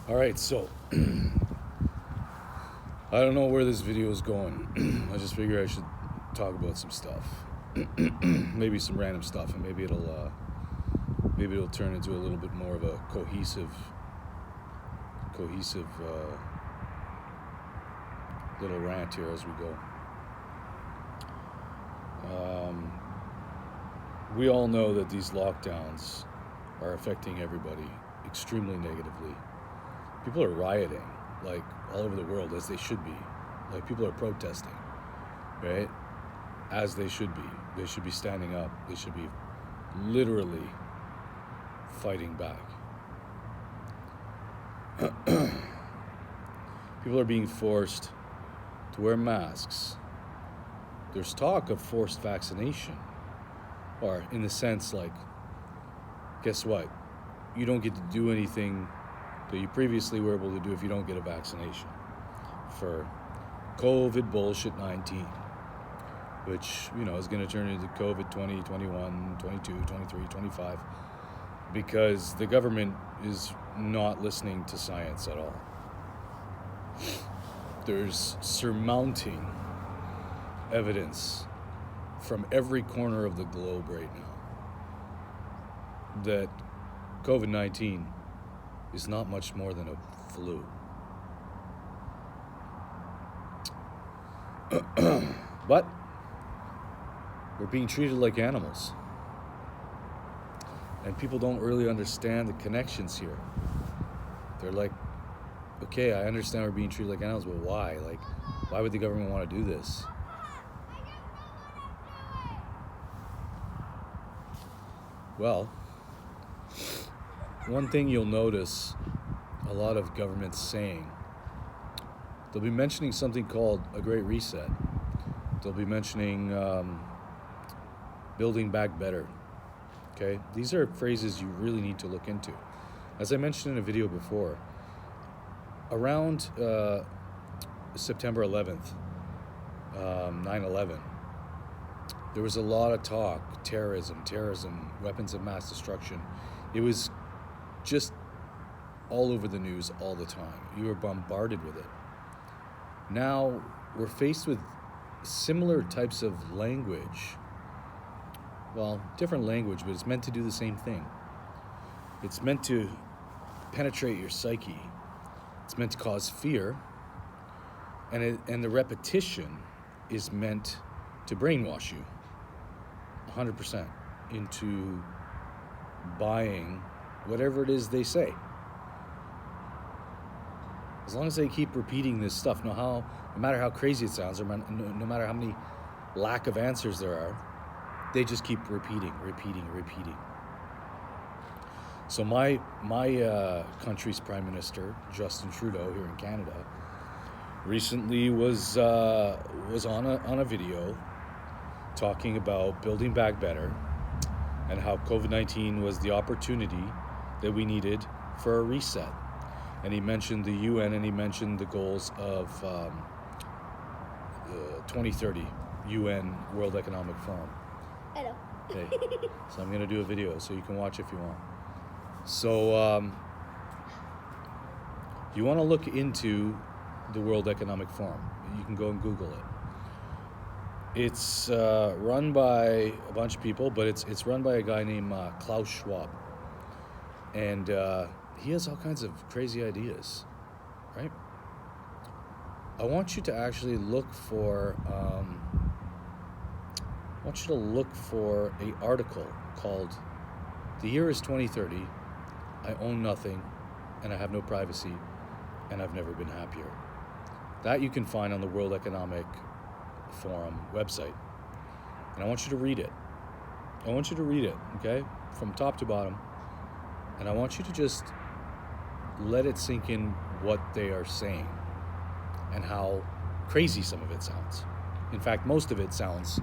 All right, so I don't know where this video is going. I just figure I should talk about some stuff, maybe some random stuff, and maybe it'll turn into a little bit more of a cohesive little rant here as we go. We all know that these lockdowns are affecting everybody extremely negatively. People are rioting, like, all over the world, as they should be. Like, people are protesting, right? As they should be. They should be standing up. They should be literally fighting back. People are being forced to wear masks. There's talk of forced vaccination. Or, in the sense, like, guess what? You don't get to do anything that you previously were able to do if you don't get a vaccination for COVID bullshit 19, which, you know, is going to turn into COVID 20, 21, 22, 23, 25, because the government is not listening to science at all. There's surmounting evidence from every corner of the globe right now that COVID-19 is not much more than a flu. But we're being treated like animals. And people don't really understand the connections here. They're like, okay, I understand we're being treated like animals, but why? Like, why would the government want to do this? Well, one thing you'll notice a lot of governments saying, they'll be mentioning something called a Great Reset. They'll be mentioning building back better. Okay? These are phrases you really need to look into. As I mentioned in a video before, around September 11th, 9/11, there was a lot of talk, terrorism, weapons of mass destruction. It was just all over the news all the time. You were bombarded with it. Now we're faced with similar types of language. Well, different language, but it's meant to do the same thing. It's meant to penetrate your psyche. It's meant to cause fear. And the repetition is meant to brainwash you 100% into buying whatever it is they say. As long as they keep repeating this stuff, no matter how crazy it sounds, or no matter how many lack of answers there are, they just keep repeating. So my country's Prime Minister, Justin Trudeau, here in Canada, recently was on a video talking about building back better and how COVID-19 was the opportunity that we needed for a reset. And he mentioned the UN, and he mentioned the goals of 2030 UN World Economic Forum. Hello. Okay, so I'm going to do a video so you can watch if you want. So you want to look into the World Economic Forum. You can go and Google it. It's run by a bunch of people, but it's run by a guy named Klaus Schwab. And he has all kinds of crazy ideas, right? I want you to actually look for an article called "The Year is 2030, I Own Nothing, and I Have No Privacy, and I've Never Been Happier." That you can find on the World Economic Forum website. And I want you to read it. Okay? From top to bottom. And I want you to just let it sink in what they are saying and how crazy some of it sounds. In fact, most of it sounds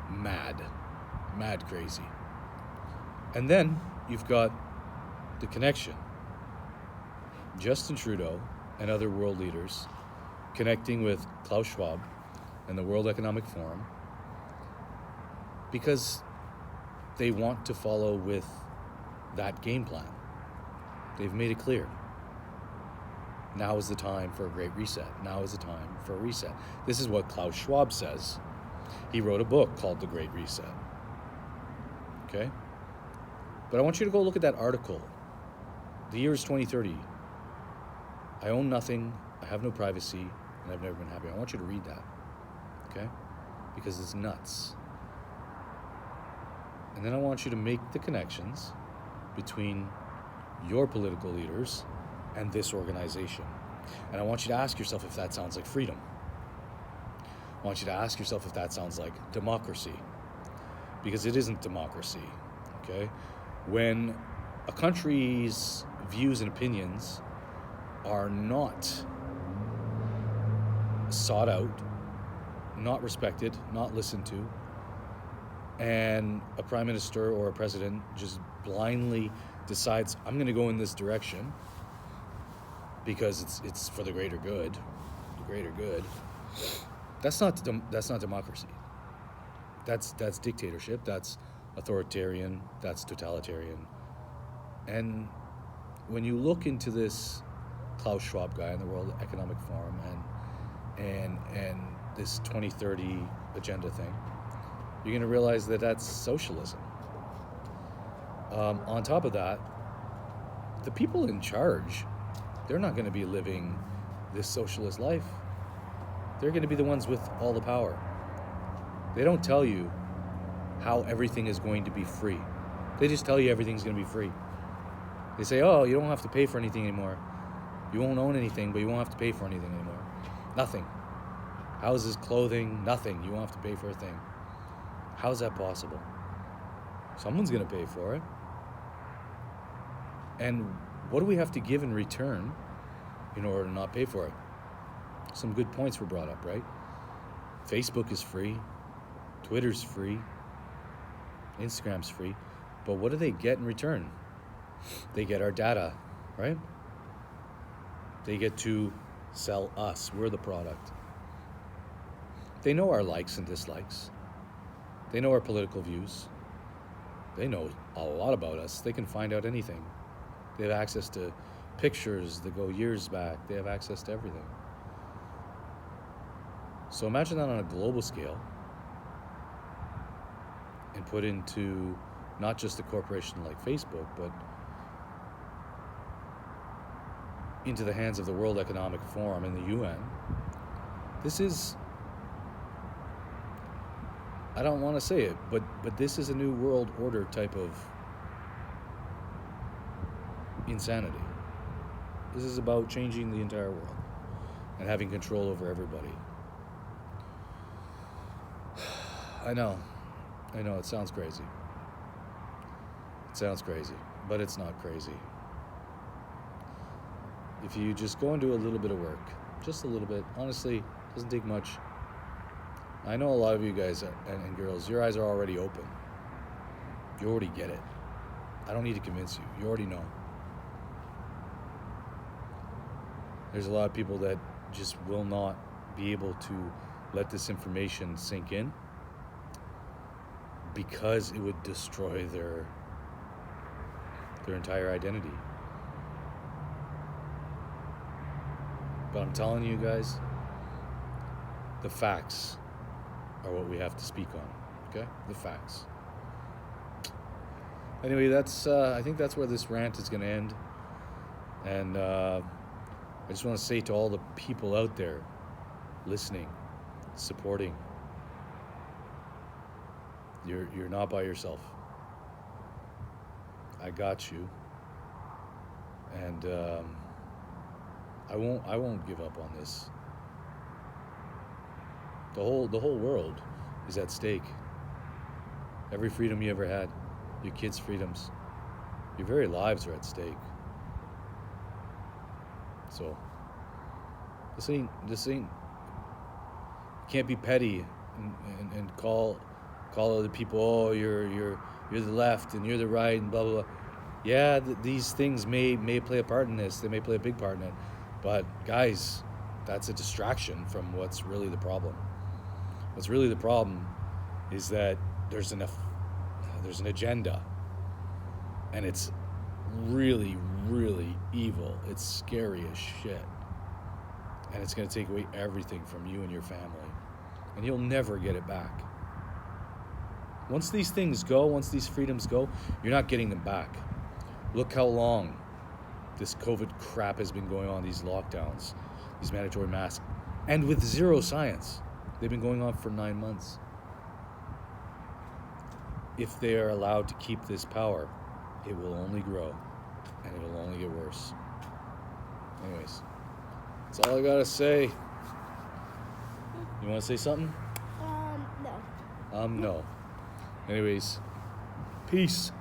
mad crazy. And then you've got the connection. Justin Trudeau and other world leaders connecting with Klaus Schwab and the World Economic Forum because they want to follow with that game plan. They've made it clear. Now is the time for a great reset. Now is the time for a reset. This is what Klaus Schwab says. He wrote a book called The Great Reset. Okay? But I want you to go look at that article. The year is 2030. I own nothing, I have no privacy, and I've never been happy. I want you to read that. Okay? Because it's nuts. And then I want you to make the connections between your political leaders and this organization. And I want you to ask yourself if that sounds like freedom. I want you to ask yourself if that sounds like democracy. Because it isn't democracy, okay? When a country's views and opinions are not sought out, not respected, not listened to, and a prime minister or a president just blindly decides, I'm going to go in this direction because it's for the greater good, that's not democracy. That's dictatorship, that's authoritarian, that's totalitarian. And when you look into this Klaus Schwab guy in the World Economic Forum and this 2030 agenda thing, you're going to realize that that's socialism. On top of that, the people in charge, they're not going to be living this socialist life. They're going to be the ones with all the power. They don't tell you how everything is going to be free. They just tell you everything's going to be free. They say, oh, you don't have to pay for anything anymore. You won't own anything, but you won't have to pay for anything anymore. Nothing. Houses, clothing, nothing. You won't have to pay for a thing. How is that possible? Someone's going to pay for it. And what do we have to give in return in order to not pay for it? Some good points were brought up, right? Facebook is free. Twitter's free. Instagram's free. But what do they get in return? They get our data, right? They get to sell us. We're the product. They know our likes and dislikes. They know our political views. They know a lot about us. They can find out anything. They have access to pictures that go years back. They have access to everything. So imagine that on a global scale and put into not just a corporation like Facebook, but into the hands of the World Economic Forum and the UN. This is, I don't want to say it, but this is a new world order type of insanity. This is about changing the entire world and having control over everybody. I know, it sounds crazy. It sounds crazy, but it's not crazy. If you just go and do a little bit of work, just a little bit, honestly, it doesn't take much. I know a lot of you guys and girls, your eyes are already open. You already get it. I don't need to convince you. You already know. There's a lot of people that just will not be able to let this information sink in because it would destroy their entire identity. But I'm telling you guys, the facts are what we have to speak on, okay? The facts. Anyway, that's I think that's where this rant is going to end. And I just want to say to all the people out there listening, supporting, you're not by yourself. I got you. And I won't give up on this. The whole world is at stake. Every freedom you ever had, your kids' freedoms, your very lives are at stake. So this ain't you can't be petty and call other people, oh, you're the left and you're the right and blah blah blah. Yeah, these things may play a part in this. They may play a big part in it. But guys, that's a distraction from what's really the problem. What's really the problem is that there's an agenda, and it's really, really evil. It's scary as shit. And it's going to take away everything from you and your family. And you'll never get it back. Once these things go, once these freedoms go, you're not getting them back. Look how long this COVID crap has been going on, these lockdowns, these mandatory masks, and with zero science. They've been going on for 9 months. If they are allowed to keep this power, it will only grow, and it will only get worse. Anyways, that's all I gotta say. You want to say something? No. No. Anyways, peace.